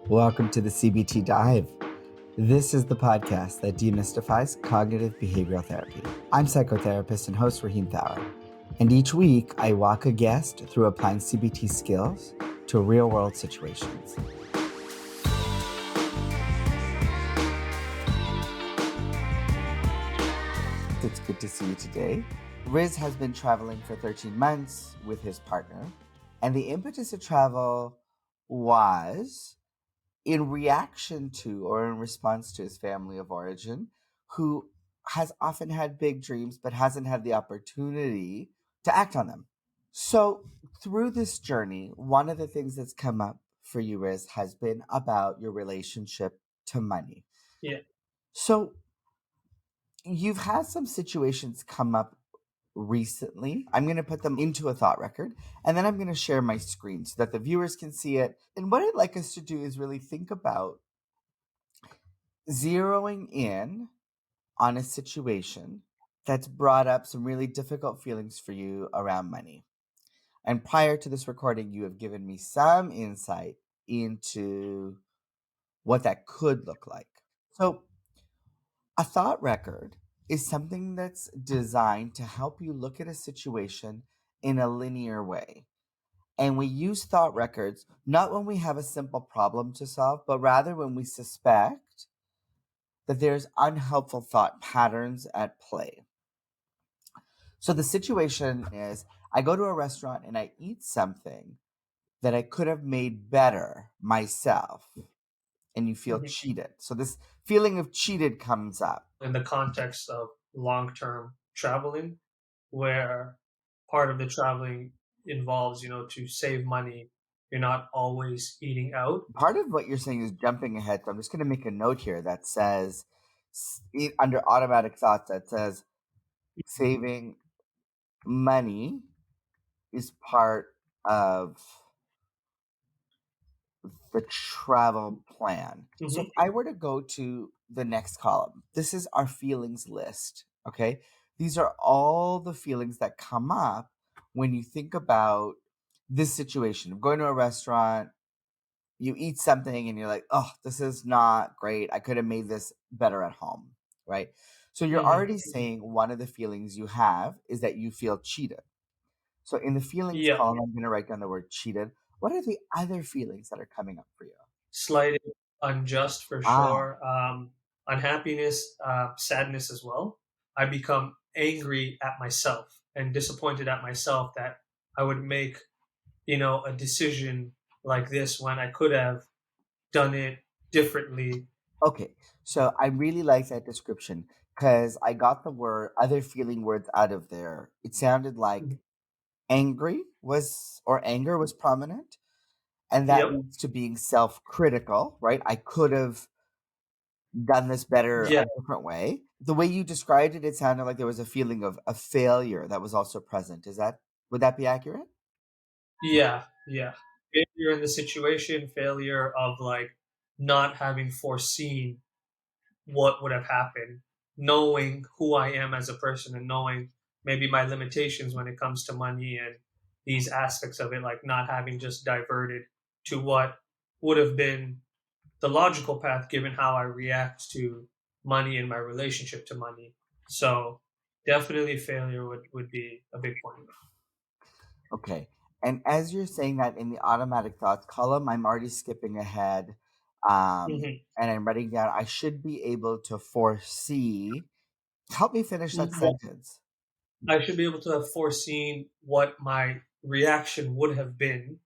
Welcome to the CBT Dive. This is the podcast that demystifies cognitive behavioral therapy. I'm psychotherapist and host Rahim Thawer, and each week I walk a guest through applying CBT skills to real-world situations. It's good to see you today. Riz has been traveling for 13 months with his partner, and the impetus to travel was in reaction to or in response to his family of origin, who has often had big dreams but hasn't had the opportunity to act on them. So, through this journey, one of the things that's come up for you, Riz, has been about your relationship to money. Yeah. So, you've had some situations come up recently. I'm going to put them into a thought record and then I'm going to share my screen so that the viewers can see it. And what I'd like us to do is really think about zeroing in on a situation that's brought up some really difficult feelings for you around money. And prior to this recording, you have given me some insight into what that could look like. So, a thought record is something that's designed to help you look at a situation in a linear way. And we use thought records not when we have a simple problem to solve, but rather when we suspect that there's unhelpful thought patterns at play. So the situation is I go to a restaurant and I eat something that I could have made better myself, and you feel Mhm. cheated. So this feeling of cheated comes up. In the context of long-term traveling, where part of the traveling involves, to save money, you're not always eating out. Part of what you're saying is jumping ahead. So I'm just going to make a note here that says, under automatic thoughts, that says saving money is part of the travel plan. So if Mhm. I were to go to the next column, this is our feelings list. Okay. These are all the feelings that come up when you think about this situation of going to a restaurant, you eat something and you're like, oh, this is not great. I could have made this better at home. Right. So you're Mhm. already saying one of the feelings you have is that you feel cheated. So in the feelings Yeah. column, I'm going to write down the word cheated. What are the other feelings that are coming up for you? Slighted, unjust for Ah, sure. Unhappiness, sadness as well. I become angry at myself and disappointed at myself that I would make, a decision like this when I could have done it differently. okay. So I really like that description because I got the word other feeling words out of there. It sounded like Mhm. angry was or anger was prominent, and that Yep. leads to being self-critical, right? I could have done this better Yeah. a different way. The way you described it, it sounded like there was a feeling of a failure that was also present. Would that be accurate? Yeah, yeah. Failure in the situation, failure of like not having foreseen what would have happened, knowing who I am as a person and knowing maybe my limitations when it comes to money and these aspects of it, like not having just diverted to what would have been the logical path given how I react to money and my relationship to money. So definitely failure would be a big point. Okay. And as you're saying that in the automatic thoughts column, I'm already skipping ahead. Mhm. And I'm writing down, I should be able to foresee. Help me finish that sentence. I should be able to have foreseen what my reaction would have been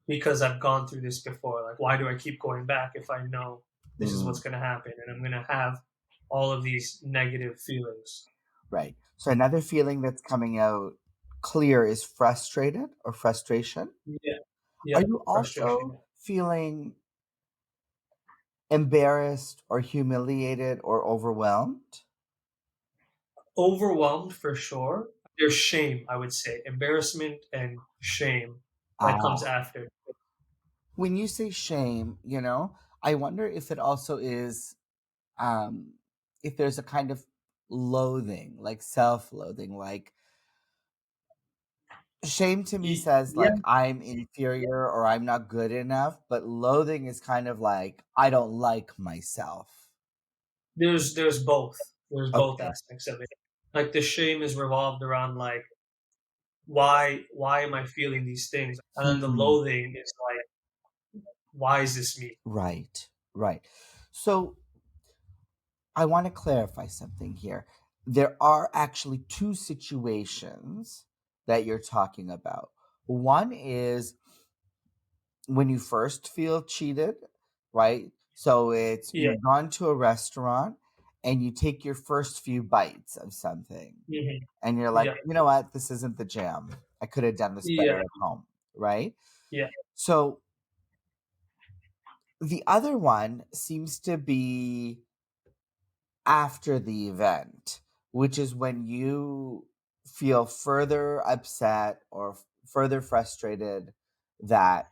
because I've gone through this before. Like, why do I keep going back if I know this is Mm, what's going to happen and I'm going to have all of these negative feelings? right. So another feeling that's coming out clear is frustrated or frustration. Yeah, Are yeah, you frustration. also feeling embarrassed or humiliated or overwhelmed? Overwhelmed for sure. There's shame, I would say, embarrassment and shame that comes Ah, after. when you say shame, I wonder if it also is, um, if there's a kind of loathing, like self-loathing, like Shame to me says Yeah, like I'm inferior or I'm not good enough, but loathing is kind of like I don't like myself. there's both. There's both Okay. aspects of it. Like the shame is revolved around like why am I feeling these things? And then the Hmm. loathing is like why is this me? Right. Right. So I want to clarify something here. There are actually two situations that you're talking about. One is when you first feel cheated, right? So it's Yeah. you've gone to a restaurant and you take your first few bites of something Mhm. and you're like, Yeah. you know what? This isn't the jam. I could have done this Yeah. better at home, right? Yeah. So the other one seems to be after the event, which is when you feel further upset or further frustrated that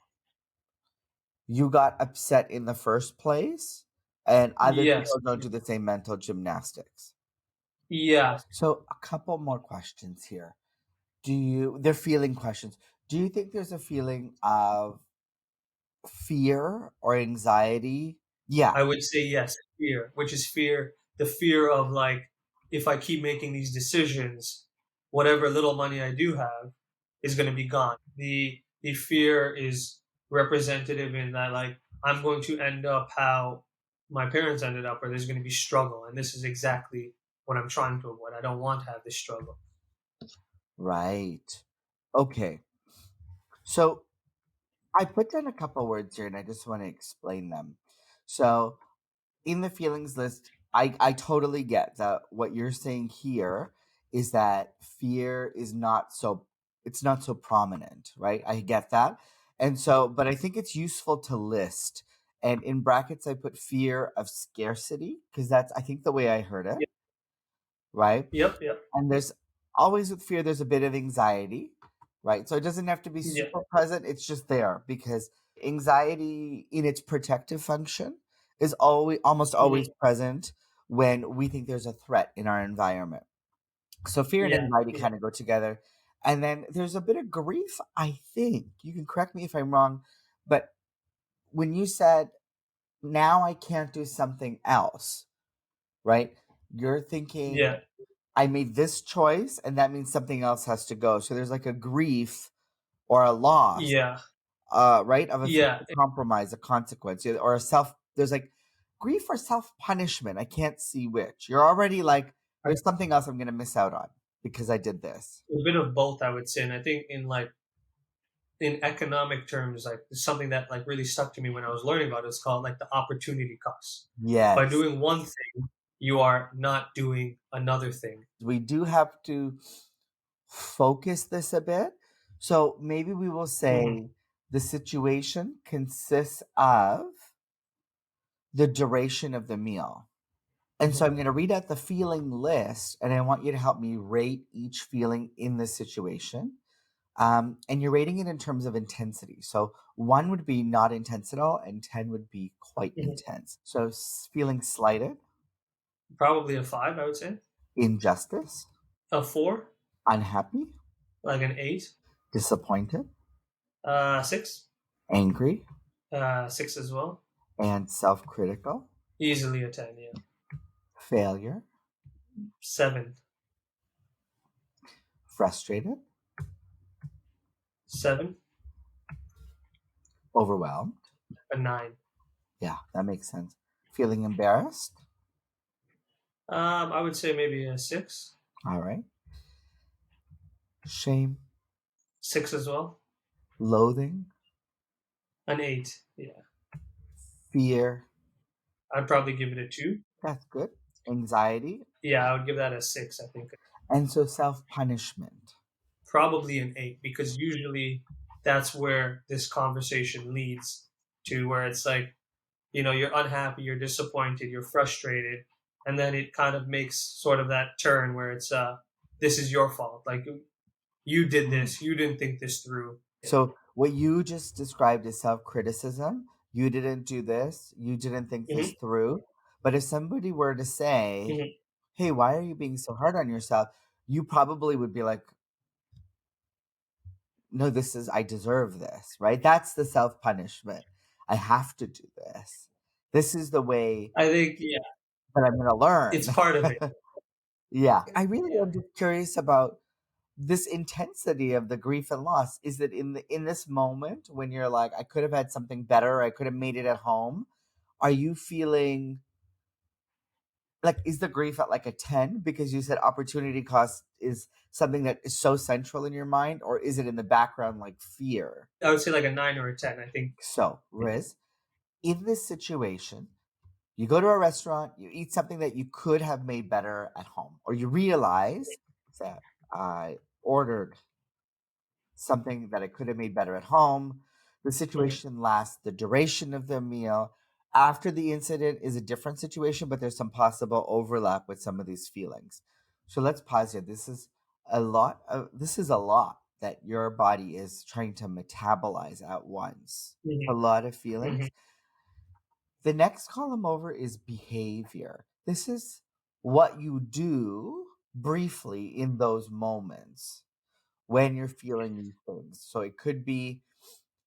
you got upset in the first place and other Yes. people don't do the same mental gymnastics. Yeah. So a couple more questions here. They're feeling questions. Do you think there's a feeling of fear or anxiety? Yeah, I would say yes, fear, which is fear, the fear of like, if I keep making these decisions, whatever little money I do have is going to be gone. The fear is representative in that like I'm going to end up how my parents ended up, or there's going to be struggle, and this is exactly what I'm trying to avoid. I don't want to have this struggle. right. Okay. So I put down a couple words here and I just want to explain them. So in the feelings list, I totally get that what you're saying here is that fear is not so it's not so prominent, right? I get that. And so, but I think it's useful to list. And in brackets I put fear of scarcity because that's I think the way I heard it, Yep. right? Yep. Yep. And there's always with fear, there's a bit of anxiety, right? So it doesn't have to be Yeah. super present. It's just there because anxiety in its protective function is always almost always Hmm. present when we think there's a threat in our environment. So fear and Yeah. anxiety Yeah. kind of go together. And then there's a bit of grief, I think. You can correct me if I'm wrong, but when you said now I can't do something else, right? You're thinking Yeah. I made this choice, and that means something else has to go. So there's like a grief or a loss, Yeah. right, of a Yeah. future compromise, a consequence, or a self. There's like grief or self punishment. I can't see which. You're already like, there's something else I'm going to miss out on because I did this. A bit of both, I would say, and I think in economic terms, like something that like really stuck to me when I was learning about it is called like the opportunity cost. By Yes, doing one thing, you are not doing another thing. we do have to focus this a bit. So maybe we will Hmm. say the situation consists of the duration of the meal. And so Hmm. I'm going to read out the feeling list, and I want you to help me rate each feeling in this situation. And you're rating it in terms of intensity. So one would be not intense at all, and 10 would be quite Hmm. intense. So feeling slighted, Probably a five, I would say. injustice, A four, unhappy, like an eight. disappointed, Six, angry, six as well. and self critical, Easily a 10, yeah. failure, Seven, frustrated, seven, overwhelmed. a nine. Yeah, that makes sense. Feeling embarrassed. I would say maybe a six, All right. Shame, six as well. loathing, An eight, yeah. fear. I'd probably give it a two. That's good. Anxiety. Yeah, I would give that a six, I think. And so self punishment. Probably an eight, because usually that's where this conversation leads to, where it's like, you're unhappy, you're disappointed, you're frustrated, and then it kind of makes sort of that turn where it's this is your fault. Like you did Mm. this, you didn't think this through. Yeah. So what you just described as self criticism, you didn't do this, you didn't think this Hmm. through. But if somebody were to say, Hmm. hey, why are you being so hard on yourself? You probably would be like, no, I deserve this, right? That's the self punishment. I have to do this. This is the way I think, yeah, that I'm going to it's learn. part of it. Yeah. I really Yeah. am just curious about this intensity of the grief and loss. Is it in this moment when you're like, I could have had something better, I could have made it at home? Are you feeling like, is the grief at like a 10 because you said opportunity cost is something that is so central in your mind, or is it in the background like fear? I would say like a 9 or a 10, I think. So, Riz, in this situation, you go to a restaurant, you eat something that you could have made better at home, or you realize that I ordered something that I could have made better at home. The Mhm. situation lasts the duration of the meal. After the incident is a different situation, but there's some possible overlap with some of these feelings. So let's pause here. This is a lot that your body is trying to metabolize at once. A Mhm. lot of Mhm. feelings. The next column over is behavior. This is what you do briefly in those moments when you're feeling these things. So it could be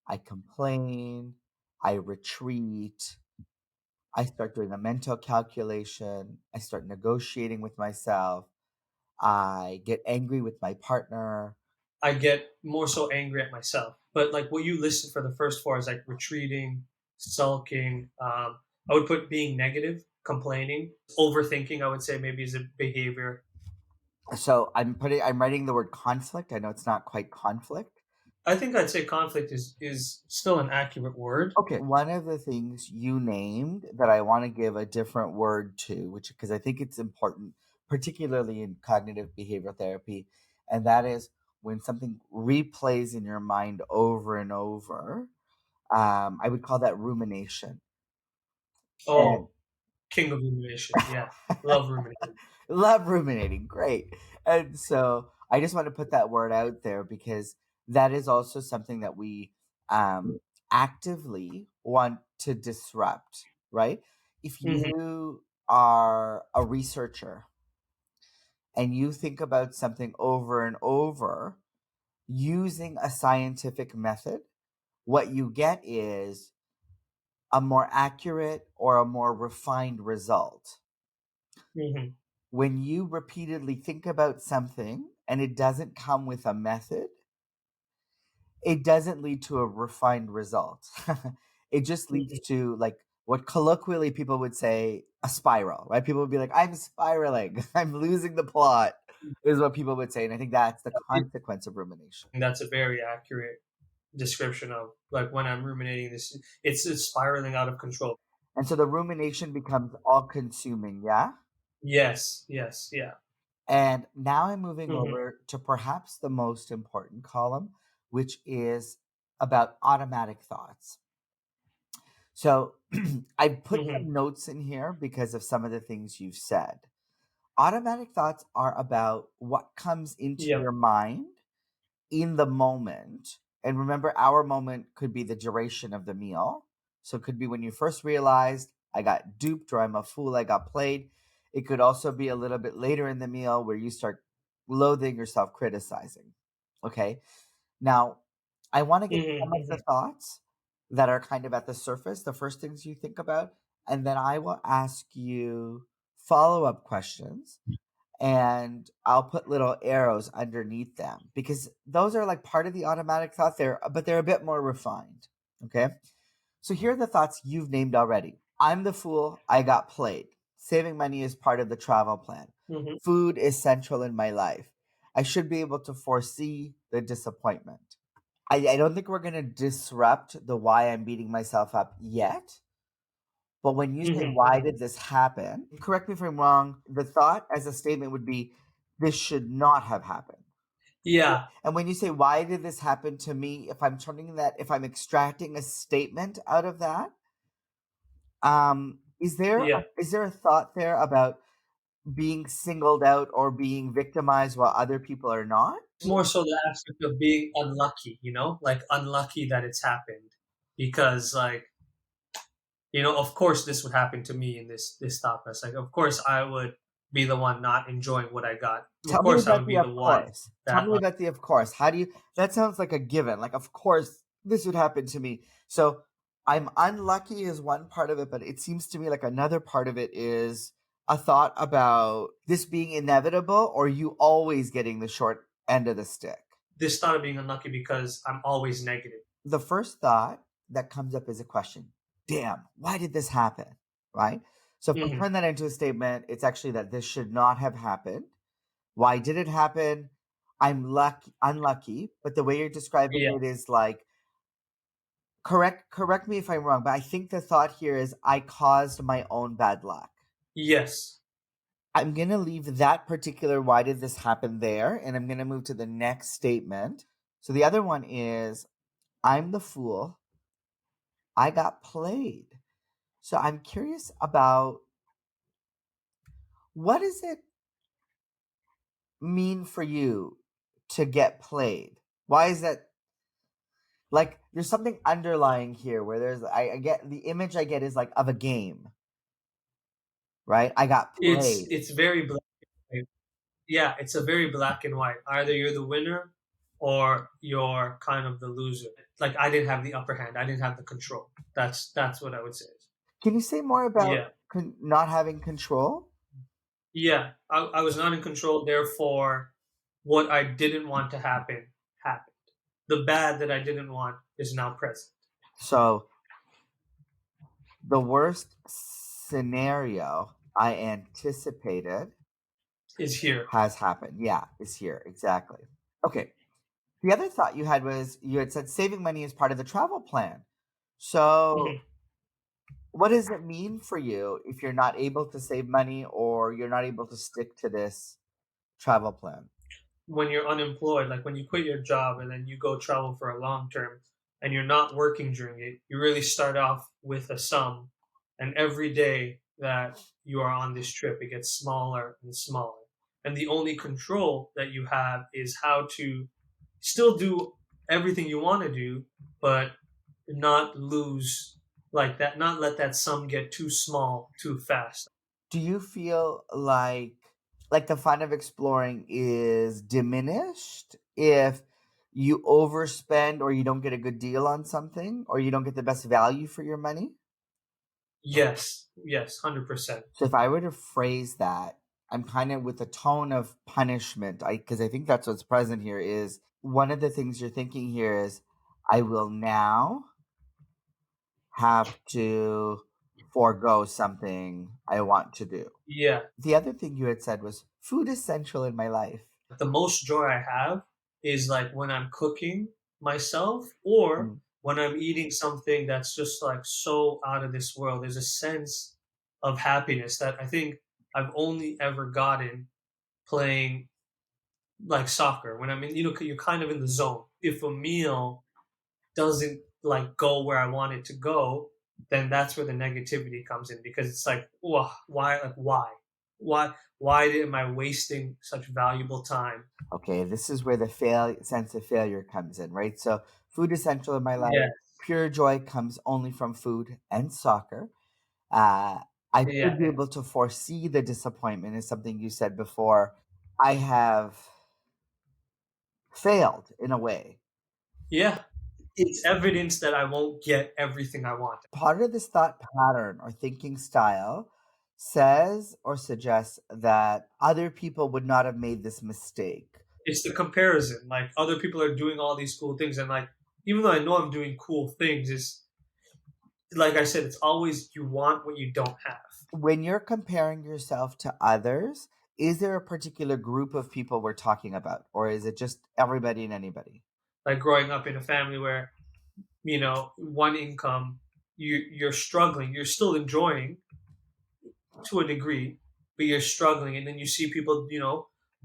I complain, I retreat, I start doing a mental calculation, I start negotiating with myself, I get angry with my partner. I get more so angry at myself. But like what you listed for the first four is like retreating, sulking. I would put being negative, complaining, overthinking. I would say maybe is a behavior. So I'm writing the word conflict. I know it's not quite conflict. I think I'd say conflict is still an accurate word. Okay, one of the things you named that I want to give a different word to, which because I think it's important, particularly in cognitive behavioral therapy, and that is when something replays in your mind over and over. I would call that rumination. And Oh, king of rumination. Yeah, love ruminating. love ruminating, great. And so I just want to put that word out there because that is also something that we actively want to disrupt, right? If Hmm. you are a researcher and you think about something over and over using a scientific method, what you get is a more accurate or a more refined result. Hmm. When you repeatedly think about something and it doesn't come with a method, it doesn't lead to a refined result. It just leads Hmm. to like what colloquially people would say a spiral, right? People would be like, I'm spiraling, I'm losing the plot, is what people would say. And I think that's the consequence of rumination. That's a very accurate description of like when I'm ruminating. This it's spiraling out of control. And so the rumination becomes all consuming, yeah? Yes. Yes. Yeah. And now I'm moving Hmm. over to perhaps the most important column, which is about automatic thoughts. So I put Hmm. some notes in here because of some of the things you've said. Automatic thoughts are about what comes into Yep. your mind in the moment. And remember, our moment could be the duration of the meal. So it could be when you first realized I got duped or I'm a fool, I got played. It could also be a little bit later in the meal where you start loathing or self criticizing. Okay. Now, I want to get some of the Hmm. thoughts that are kind of at the surface, the first things you think about. And then I will ask you follow up questions and I'll put little arrows underneath them because those are like part of the automatic thought there, but they're a bit more refined. Okay. So here are the thoughts you've named already. I'm the fool. I got played. Saving money is part of the travel plan. Hmm. Food is central in my life. I should be able to foresee the disappointment. I don't think we're going to disrupt the why I'm beating myself up yet. But when you say, Hmm. why did this happen? Correct me if I'm wrong. The thought as a statement would be, this should not have happened. Yeah. And when you say, why did this happen to me? If I'm extracting a statement out of that, Yeah. is there a thought there about being singled out or being victimized while other people are not? It's more so the aspect of being unlucky, like unlucky that it's happened because like, of course this would happen to me in this thought process. Like, of course I would. be the one not enjoying what I got. Of Tell me course, I about would the be the of one course. Tell that, me about the of course. How do you that sounds like a given. Like of course this would happen to me. So I'm unlucky is one part of it, but it seems to me like another part of it is a thought about this being inevitable or you always getting the short end of the stick. this started being unlucky because I'm always negative. The first thought that comes up is a question. Damn, why did this happen? Right? So if I Mhm. turn that into a statement, it's actually that this should not have happened. Why did it happen? Unlucky, but the way you're describing Yeah. it is like correct me if I'm wrong, but I think the thought here is I caused my own bad luck. Yes. I'm going to leave that particular why did this happen there and I'm going to move to the next statement. So the other one is I'm the fool. I got played. So I'm curious about what does it mean for you to get played? Why is that like there's something underlying here where I get the image I get is like of a game, right? I got played. It's very black and white. Yeah, it's a very black and white. Either you're the winner or you're kind of the loser. Like I didn't have the upper hand. I didn't have the control. That's what I would say. Can you say more about Yeah. not having control? Yeah. I was not in control, therefore what I didn't want to happen happened. The bad that I didn't want is now present. So the worst scenario I anticipated Is here. has happened. Yeah, is here. Exactly. Okay. The other thought you had was you had said saving money is part of the travel plan. So Mhm. what does it mean for you if you're not able to save money or you're not able to stick to this travel plan? When you're unemployed, like when you quit your job and then you go travel for a long term and you're not working during it, you really start off with a sum. And every day that you are on this trip, it gets smaller and smaller. And the only control that you have is how to still do everything you want to do, but not lose like that, not let that sum get too small too fast. Do you feel like the fun of exploring is diminished if you overspend or you don't get a good deal on something or you don't get the best value for your money? Yes, yes, 100%. So if I were to phrase that, I'm kind of with a tone of punishment, I because I think that's what's present here is one of the things you're thinking here is I will now have to forego something I want to do. Yeah. The other thing you had said was food is central in my life. The most joy I have is like when I'm cooking myself or Mm. when I'm eating something that's just like so out of this world. There's a sense of happiness that I think I've only ever gotten playing like soccer. When I'm in, you're kind of in the zone. If a meal doesn't like go where I want it to go, then that's where the negativity comes in because it's like, why, like, why am I wasting such valuable time? Okay, this is where the sense of failure comes in, right? So food is central in my life. Yeah, Pure joy comes only from food and soccer. Uh, I should yeah, be able to foresee the disappointment, is something you said before. I have failed in a way. yeah. It's evidence that I won't get everything I want. Part of this thought pattern or thinking style says or suggests that other people would not have made this mistake. It's the comparison. Like other people are doing all these cool things, and like even though I know I'm doing cool things, is like I said, it's always you want what you don't have. When you're comparing yourself to others, is there a particular group of people we're talking about, or is it just everybody and anybody? Like growing up in a family where one income, you're struggling, you're still enjoying to a degree, but you're struggling, and then you see people,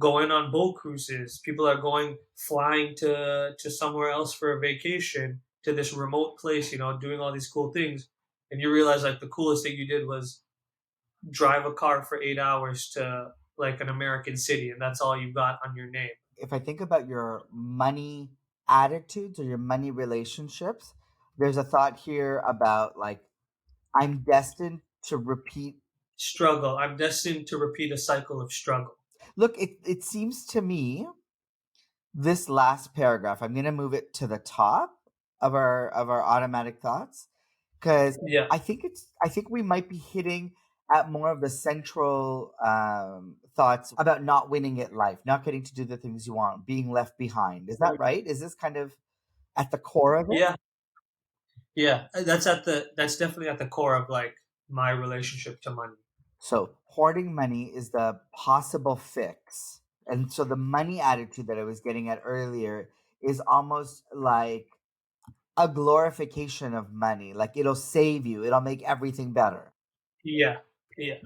going on boat cruises. People are going flying to somewhere else for a vacation to this remote place, doing all these cool things, and you realize like the coolest thing you did was drive a car for 8 hours to like an American city, and that's all you got on your name. If I think about your money attitudes or your money relationships, there's a thought here about like I'm destined to repeat Struggle. I'm destined to repeat a cycle of struggle. Look, it seems to me this last paragraph, I'm going to move it to the top of our automatic thoughts because Yeah. I think we might be hitting at more of the central thoughts about not winning at life, not getting to do the things you want, being left behind. Is that Mhm. right? Is this kind of at the core of it? Yeah. Yeah. That's definitely at the core of like my relationship to money. So hoarding money is the possible fix. And so the money attitude that I was getting at earlier is almost like a glorification of money. Like it'll save you, it'll make everything better. Yeah. Yeah.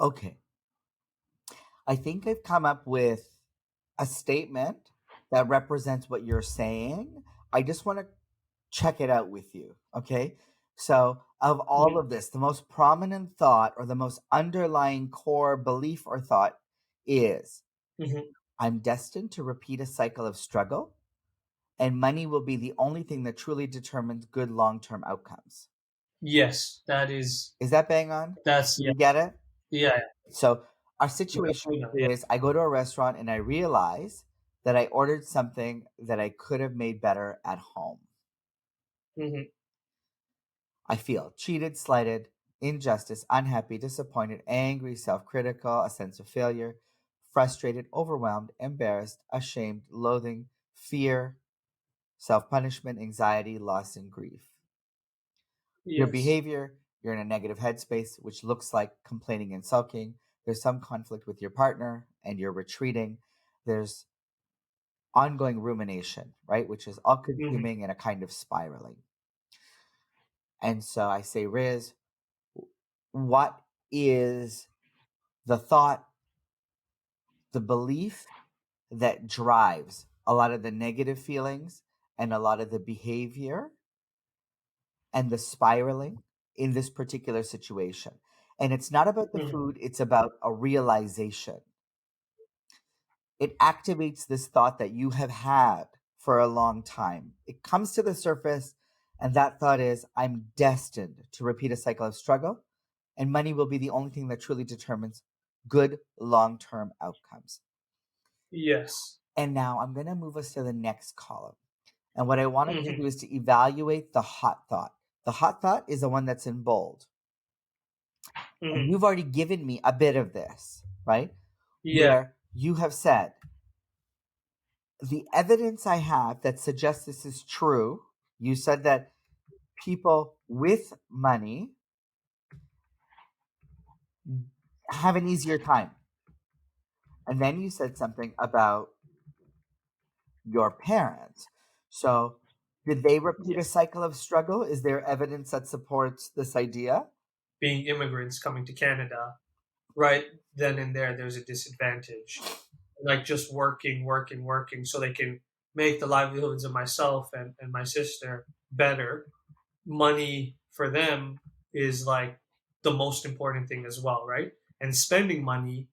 Okay. I think I've come up with a statement that represents what you're saying. I just want to check it out with you. Okay. So, of all Mhm. of this, the most prominent thought or the most underlying core belief or thought is Mhm. I'm destined to repeat a cycle of struggle, and money will be the only thing that truly determines good long term outcomes. Yes. Is that bang on? That's Do yeah. you get it? Yeah. So, our Yeah. situation We know. Yeah. is I go to a restaurant and I realize that I ordered something that I could have made better at home. Mhm. I feel cheated, slighted, injustice, unhappy, disappointed, angry, self critical, a sense of failure, frustrated, overwhelmed, embarrassed, ashamed, loathing, fear, self punishment, anxiety, loss, and grief. Your Yes. behavior, you're in a negative headspace, which looks like complaining and sulking. There's some conflict with your partner and you're retreating. There's ongoing rumination, right? Which is all Mhm. consuming and a kind of spiraling. And so I say, Riz, what is the thought, the belief that drives a lot of the negative feelings and a lot of the behavior and the spiraling in this particular situation? And it's not about the Mhm. food, it's about a realization. It activates this thought that you have had for a long time. It comes to the surface, and that thought is I'm destined to repeat a cycle of struggle, and money will be the only thing that truly determines good long term outcomes. Yes. And now I'm going to move us to the next column. And what I want us to Mhm. do is to evaluate the hot thought. The hot thought is the one that's in bold. And Mhm. you've already given me a bit of this, right? Yeah. Where you have said, the evidence I have that suggests this is true, you said that people with money have an easier time. And then you said something about your parents. So, did they repeat Yeah. a cycle of struggle? Is there evidence that supports this idea? Being immigrants coming to Canada, right then and there's a disadvantage. Like just working, working, working, so they can make the livelihoods of myself and my sister better. Money for them is like the most important thing as well, right? And spending money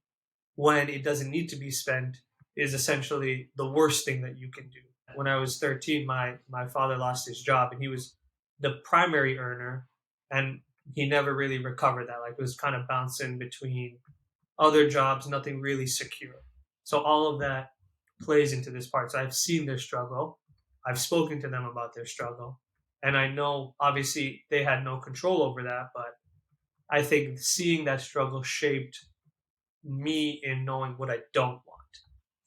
when it doesn't need to be spent is essentially the worst thing that you can do. When I was 13, my father lost his job and he was the primary earner and he never really recovered that. Like it was kind of bouncing between other jobs, nothing really secure. So all of that plays into this part. So I've seen their struggle. I've spoken to them about their struggle. And I know obviously they had no control over that, but I think seeing that struggle shaped me in knowing what I don't want.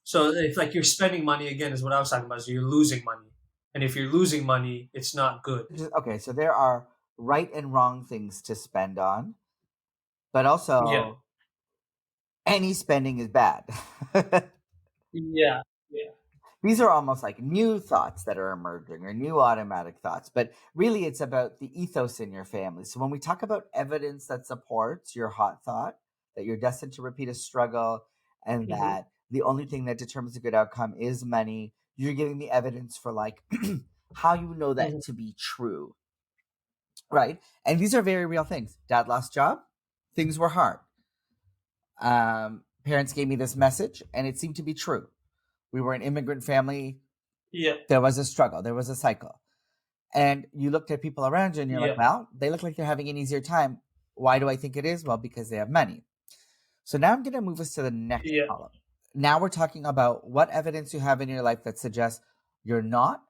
So if like you're spending money again is what I was talking about, is you're losing money. And if you're losing money, it's not good. Okay, so there are right and wrong things to spend on, but Yeah. also any spending is bad. Yeah. Yeah. These are almost like new thoughts that are emerging or new automatic thoughts, but really it's about the ethos in your family. So when we talk about evidence that supports your hot thought, that you're destined to repeat a struggle and Hmm. that the only thing that determines a good outcome is money, you're giving me evidence for like how you know that Hmm. to be true, right? And these are very real things. Dad lost job, things were hard. Parents gave me this message and it seemed to be true. We were an immigrant family. Yeah. There was a struggle, there was a cycle. And you looked at people around you and you're like, Yeah. well, they look like they're having an easier time. Why do I think it is? Well, because they have money. So now I'm going to move us to the next Yeah. column. Now we're talking about what evidence you have in your life that suggests you're not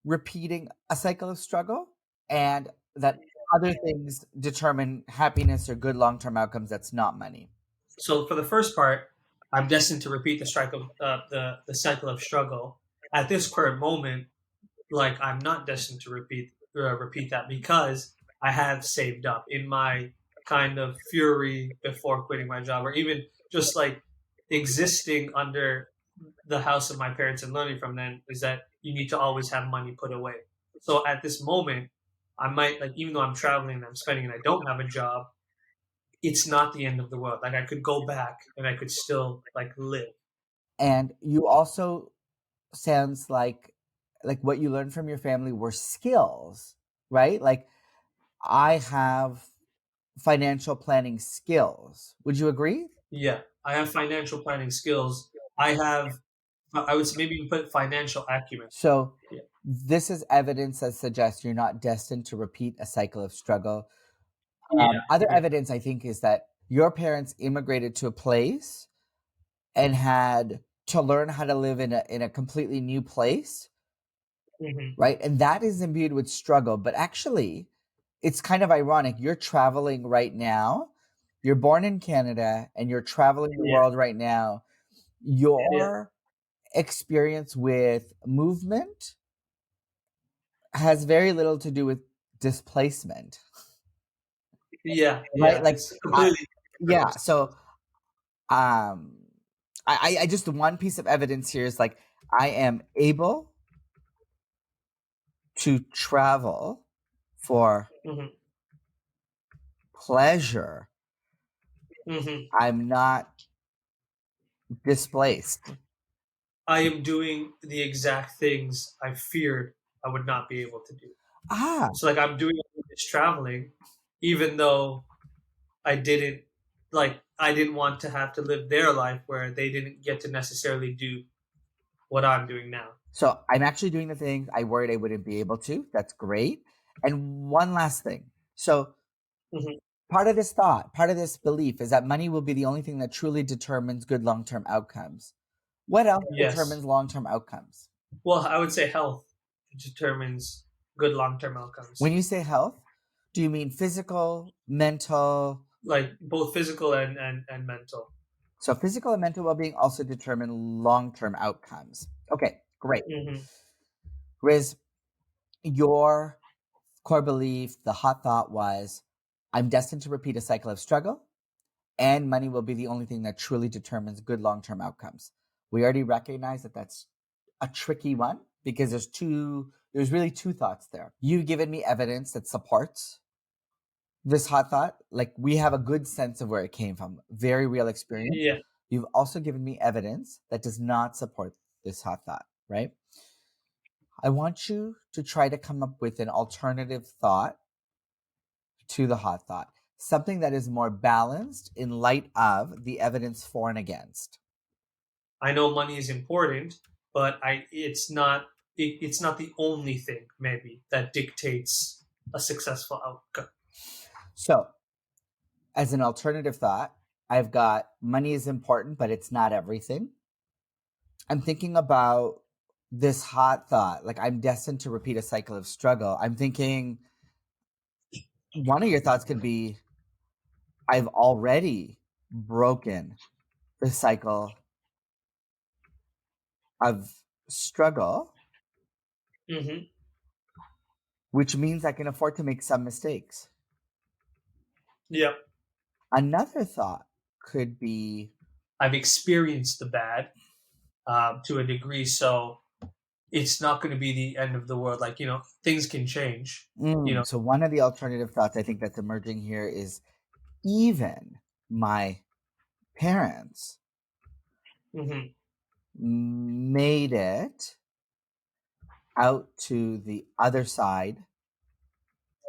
repeating a cycle of struggle and that other things determine happiness or good long term outcomes that's not money. So for the first part, I'm destined to repeat the cycle of struggle. At this current moment, like I'm not destined to repeat that because I have saved up in my kind of fury before quitting my job, or even just like existing under the house of my parents and learning from them is that you need to always have money put away. So at this moment, I might like even though I'm traveling and I'm spending and I don't have a job, it's not the end of the world. Like I could go back and I could still like live. And you also sounds like what you learned from your family were skills, right? Like I have financial planning skills. Would you agree? Yeah, I have financial planning skills. I have, I would say maybe even put financial acumen. So Yeah, this is evidence that suggests you're not destined to repeat a cycle of struggle. yeah, Other yeah. evidence, I think, is that your parents immigrated to a place and had to learn how to live in a completely new place, Hmm. right? And that is imbued with struggle. But actually, it's kind of ironic. You're traveling right now. You're born in Canada and you're traveling the Yeah, world right now. yeah, Your experience with movement has very little to do with displacement, yeah, right? yeah. Like, It's I, completely yeah. purpose. So, um, I just one piece of evidence here is like I am able to travel for Hmm. pleasure. Hmm. I'm not displaced. I am doing the exact things I feared I would not be able to do. Ah, So like I'm doing all this traveling, even though I didn't I didn't want to have to live their life where they didn't get to necessarily do what I'm doing now. so I'm actually doing the things I worried I wouldn't be able to. That's great. And one last thing. So Hmm. part of this thought, part of this belief is that money will be the only thing that truly determines good long term outcomes. What else Yes. determines long term outcomes? Well, I would say health determines good long-term When outcomes, you say health, do you mean physical, mental? like both physical and mental. So physical and mental well being also determine long term outcomes. Okay, great. Hmm. Riz, your core belief, the hot thought was I'm destined to repeat a cycle of struggle, and money will be the only thing that truly determines good long term outcomes. We already recognize that that's a tricky one because there's really two thoughts there. You've given me evidence that supports this hot thought. Like we have a good sense of where it came from, very real experience. Yeah, You've also given me evidence that does not support this hot thought, right? I want you to try to come up with an alternative thought to the hot thought, something that is more balanced in light of the evidence for and against. I know money is important, but it's not the only thing maybe that dictates a successful outcome. So, as an alternative thought, I've got money is important, but it's not everything. I'm thinking about this hot thought, like I'm destined to repeat a cycle of struggle. I'm thinking one of your thoughts could be I've already broken the cycle of struggle, Hmm. which means I can afford to make some mistakes. Yeah, Another thought could be I've experienced the bad to a degree, so it's not going to be the end of the world. Like things can change. You know. so one of the alternative thoughts I think that's emerging here is even my parents Hmm. made it out to the other side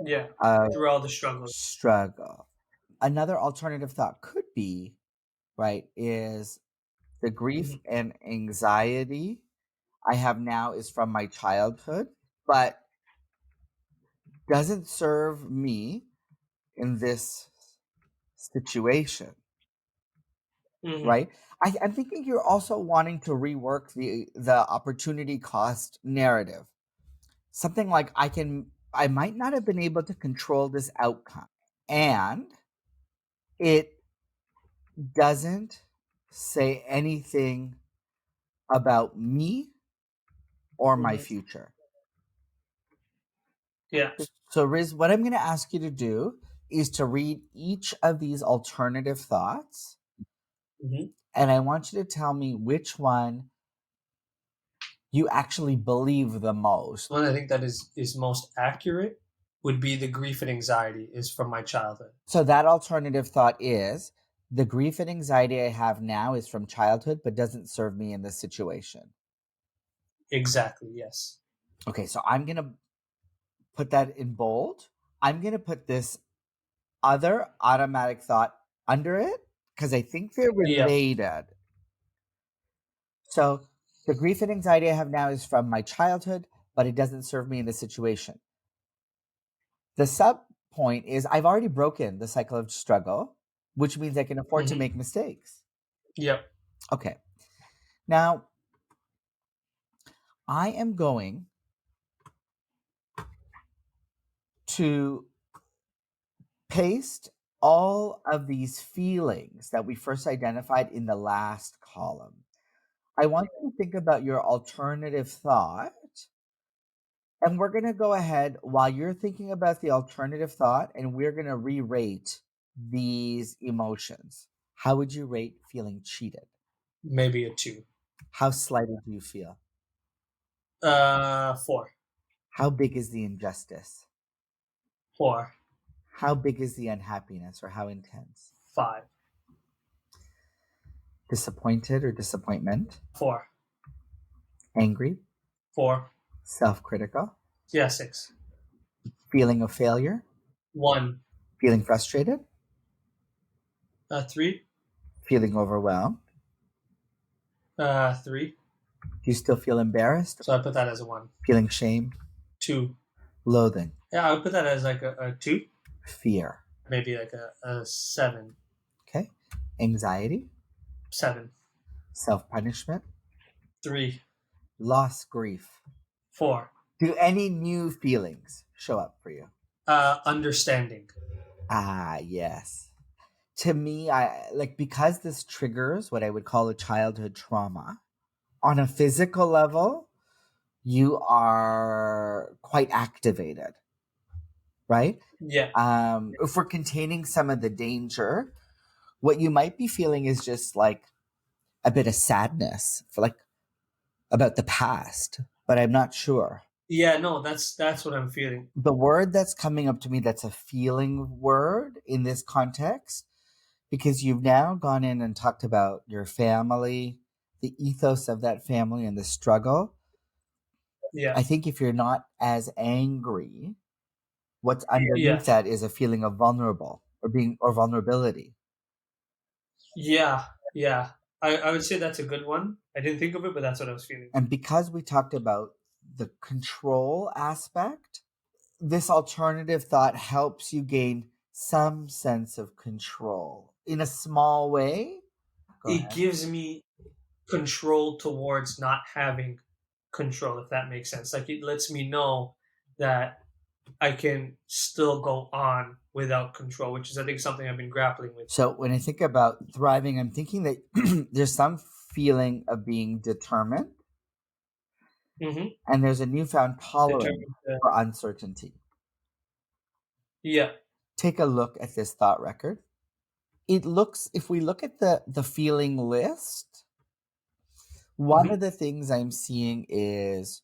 Yeah, of through all the struggles. struggle. Another alternative thought could be, right, is the grief Hmm. and anxiety I have now is from my childhood, but doesn't serve me in this situation, Hmm. right? I'm thinking you're also wanting to rework the opportunity cost narrative. Something like I might not have been able to control this outcome. And it doesn't say anything about me or my Hmm. future. Yeah. So, Riz, what I'm going to ask you to do is to read each of these alternative thoughts, Hmm. and I want you to tell me which one you actually believe the most. One I think that is most accurate would be the grief and anxiety is from my childhood. So, that alternative thought is the grief and anxiety I have now is from childhood, but doesn't serve me in this situation. Exactly. Yes. Okay, so I'm going to put that in bold. I'm going to put this other automatic thought under it because I think they're Yeah. related. So the grief and anxiety I have now is from my childhood, but it doesn't serve me in this situation. The sub point is I've already broken the cycle of struggle, which means I can afford to Hmm. make mistakes. Yep. Okay. Now I am going to paste all of these feelings that we first identified in the last column. I want you to think about your alternative thought. And we're going to go ahead while you're thinking about the alternative thought, and we're going to re rate these emotions. How would you rate feeling cheated? Maybe a two. How slighted do you feel? Four. How big is the injustice? Four. How big is the unhappiness or how intense? Five. Disappointed or disappointment? Four. Angry? Four. Self critical? Yeah. Six. Feeling of failure? One. Feeling frustrated? Three. Feeling overwhelmed? Three. Do you still feel embarrassed? So I put that as a one. Feeling shame? Two. Loathing? Yeah, I would put that as like a two. Fear? Maybe like a seven. Okay. Anxiety? Seven. Self punishment? Three. Loss, grief. Four. Do any new feelings show up for you? Understanding. Ah, yes. To me, I like because this triggers what I would call a childhood trauma. On a physical level, you are quite activated, right? Yeah. If we're containing some of the danger, what you might be feeling is just like a bit of sadness for like about the past, but I'm not sure. Yeah. No, that's what I'm feeling. The word that's coming up to me that's a feeling word in this context because you've now gone in and talked about your family, the ethos of that family and the struggle. Yeah. I think if you're not as angry, what's Yeah. underneath that is a feeling of vulnerable or being or vulnerability. Yeah. Yeah. I would say that's a good one. I didn't think of it, but that's what I was feeling. And because we talked about the control aspect, this alternative thought helps you gain some sense of control in a small way. Go It ahead. gives me control towards not having control, if that makes sense. Like it lets me know that I can still go on without control, which is I think something I've been grappling with. So when I think about thriving, I'm thinking that there's some feeling of being determined Hmm. and there's a newfound tolerance Determined. for uncertainty. Yeah. Take a look at this thought record. It looks, if we look at the feeling list, one of Hmm. the things I'm seeing is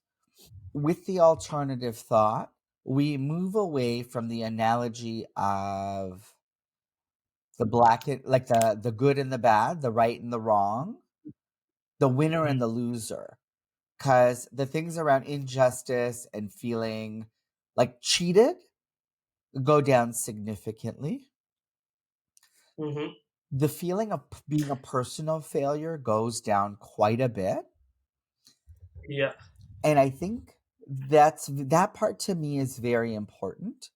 with the alternative thought, we move away from the analogy of the black and like the good and the bad, the right and the wrong, the winner and Hmm. the loser. Because the things around injustice and feeling like cheated go down significantly. Hmm. The feeling of being a personal failure goes down quite a bit. Yeah. And I think that part to me is very important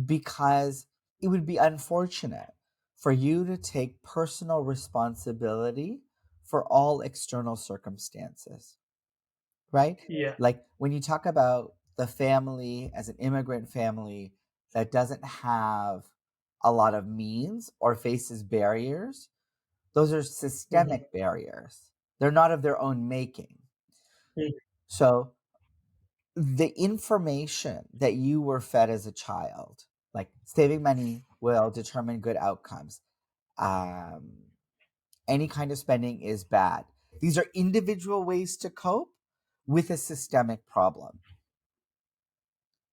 because it would be unfortunate. for you to take personal responsibility for all external circumstances, right? Yeah. Like when you talk about the family as an immigrant family that doesn't have a lot of means or faces barriers, those are Mhm. systemic barriers. They're not of their own making. Mhm. So the information that you were fed as a child, like saving money will determine good outcomes. Um, any kind of spending is bad. These are individual ways to cope with a systemic problem,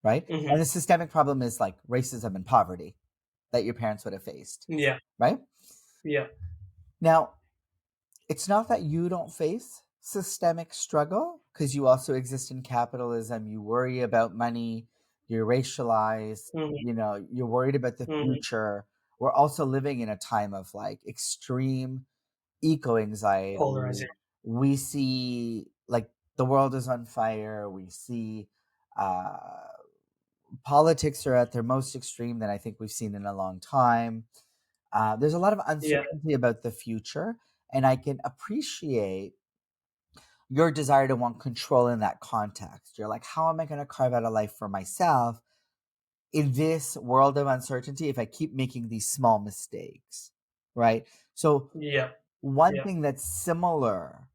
right? And Mhm. the systemic problem is like racism and poverty that your parents would have faced, Yeah. right? Yeah. Now, it's not that you don't face systemic struggle because you also exist in capitalism. You worry about money, you're racialized, Mhm. you're worried about the Mhm. future. We're also living in a time of like extreme eco anxiety. Polarization. We see like the world is on fire. We see uh, politics are at their most extreme that I think we've seen in a long time. There's a lot of Yeah. uncertainty about the future, and I can appreciate your desire to want control in that context. You're like, how am I going to carve out a life for myself in this world of uncertainty if I keep making these small mistakes? Right. So, Yeah. one Yeah. thing that's similar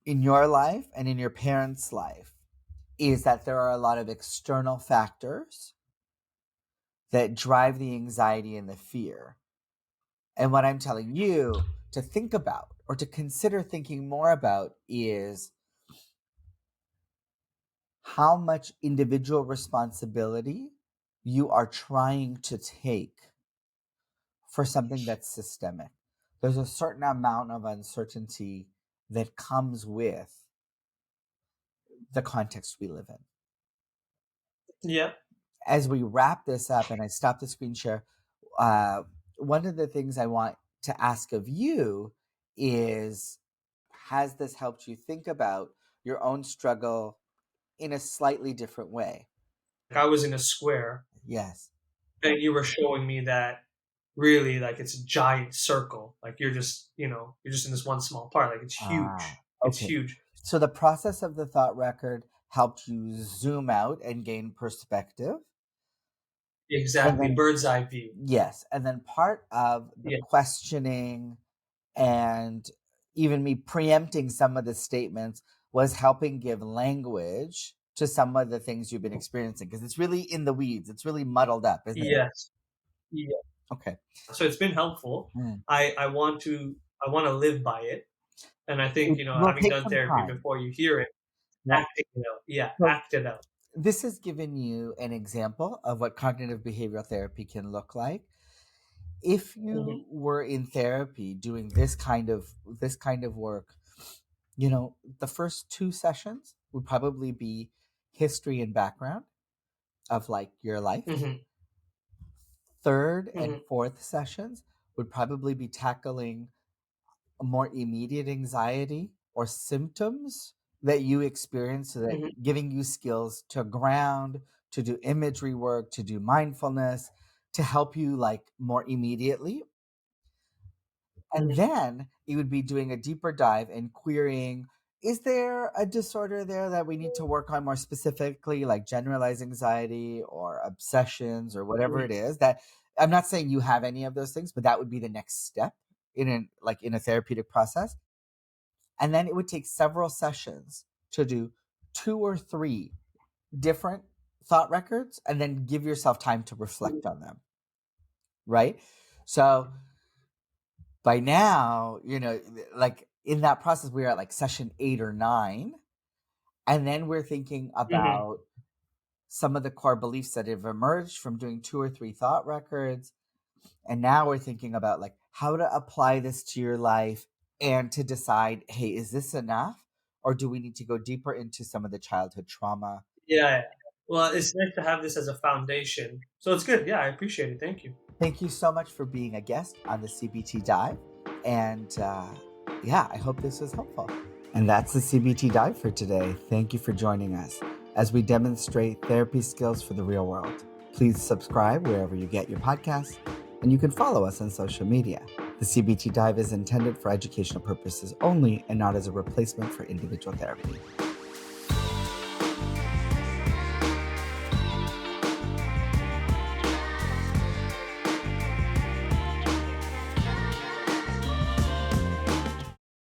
in your life and in your parents' life is that there are a lot of external factors that drive the anxiety and the fear. And what I'm telling you to think about or to consider thinking more about is how much individual responsibility you are trying to take for something that's systemic. There's a certain amount of uncertainty that comes with the context we live in. Yeah. As we wrap this up and I stop the screen share, uh, one of the things I want to ask of you is, has this helped you think about your own struggle in a slightly different way? Like I was in a square Yes. and you were showing me that really like it's a giant circle. Like you're just in this one small part. Like it's Ah, huge. It's okay. huge. So the process of the thought record helped you zoom out and gain perspective. And Exactly. then, Bird's eye view. yes, and then part of the Yeah. questioning and even me preempting some of the statements was helping give language to some of the things you've been experiencing because it's really in the weeds. It's really muddled up, isn't it? Yes. Yeah. Okay. So it's been helpful. Mm. I want to live by it. And I think, It will having take done some therapy time. before you hear it, Yeah. acting it out. Yeah, So act it out. this has given you an example of what cognitive behavioral therapy can look like. If Mhm. you were in therapy doing this kind of work, the first two sessions would probably be history and background of like your life. Mhm. Third and Mhm. fourth sessions would probably be tackling a more immediate anxiety or symptoms that you experience, so that Mhm. giving you skills to ground, to do imagery work, to do mindfulness, to help you like more immediately. And Mhm. then you would be doing a deeper dive and querying, is there a disorder there that we need to work on more specifically, like generalized anxiety or obsessions or whatever Mhm. it is? That I'm not saying you have any of those things, but that would be the next step in a therapeutic process. And then it would take several sessions to do two or three different thought records and then give yourself time to reflect on them, right? So by now, like in that process, we're at like session 8 or 9. And then we're thinking Mhm. about some of the core beliefs that have emerged from doing two or three thought records. And now we're thinking about like how to apply this to your life and to decide, hey, is this enough? Or do we need to go deeper into some of the childhood trauma? Yeah, yeah. Well, it's nice to have this as a foundation. So it's good. Yeah, I appreciate it. Thank you. Thank you so much for being a guest on the CBT Dive. And yeah, I hope this was helpful. And that's the CBT Dive for today. Thank you for joining us as we demonstrate therapy skills for the real world. Please subscribe wherever you get your podcasts. and you can follow us on social media. The CBT Dive is intended for educational purposes only and not as a replacement for individual therapy.